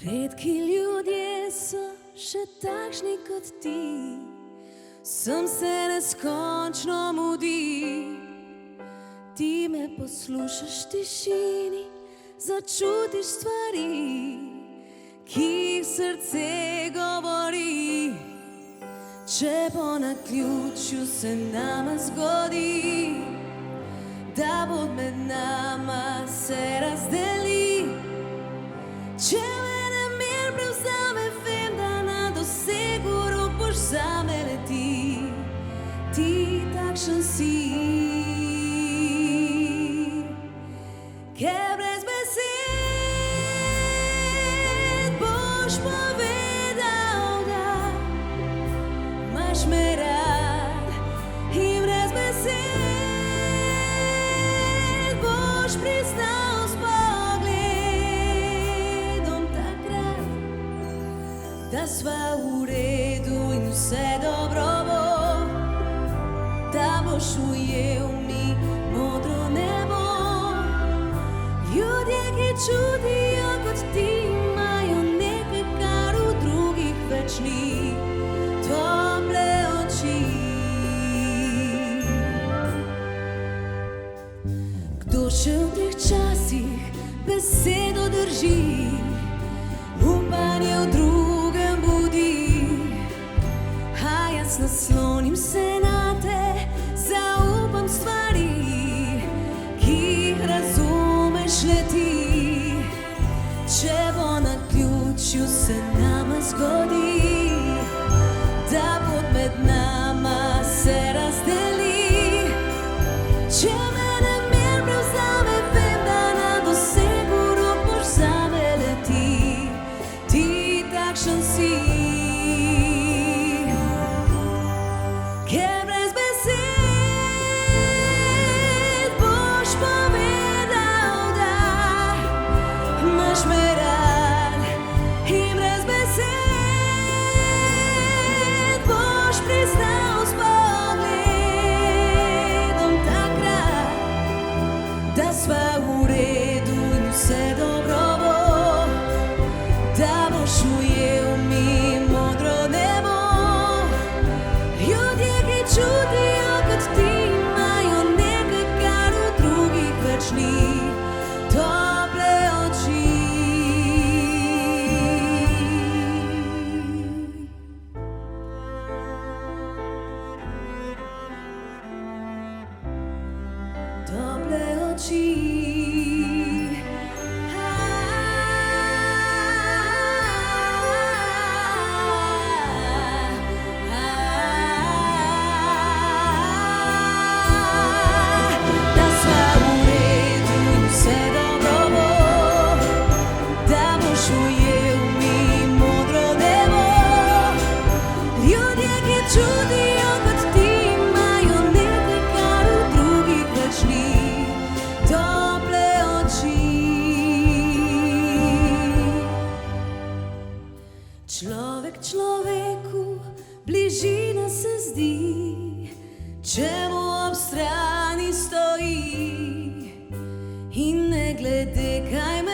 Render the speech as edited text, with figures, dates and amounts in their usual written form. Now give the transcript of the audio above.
Redki ljudje so še takšni kot ti, sem se neskončno mudi. Ti me poslušaš v tišini, začutiš stvari, ki jih srce govori. Če po naključju se nama zgodi, da bo med nama se razdeli. Če me namer prevzame, vem, da na dosegu rok boš zame leti. Ti takšen si, ker brez besed boš povedal, da imaš me rad. In brez besed boš priznal s pogledom takrat, da sva v redu in vse dobro bo, da boš ujel mi modro nebo. Ljudje, ki čutijo kot ti, imajo nekaj, kar v drugih več ni, tople oči. Kdo še v teh časih besedo drži, upanje v drugem budi. A jaz naslonim se nate, zaupam stvari, ki jih razumeš le ti. Če bo naključju se nama zgodi, da pot med nama se razdeli. Če me namer prevzame, vem, da na dosegu rok boš zame leti. Ti takšen si, ker brez besed boš povedal, da imaš me rad. In brez besed boš priznal s pogledom takrat, da sva v redu in vse dobro bo, da boš ujel mi modro nebo. Ljudje, ki čutijo kot ti, imajo nekaj, kar v drugih več ni, tople oči. Tople oči. Da sva v redu in vse dobro bo, da boš ujel mi modro nebo. Ljudje, ki čutijo kot ti, imajo nekaj, kar v drugih več ni, tople oči. Človek človeku bližina se zdi, če mu ob strani stoji. In ne glede, kaj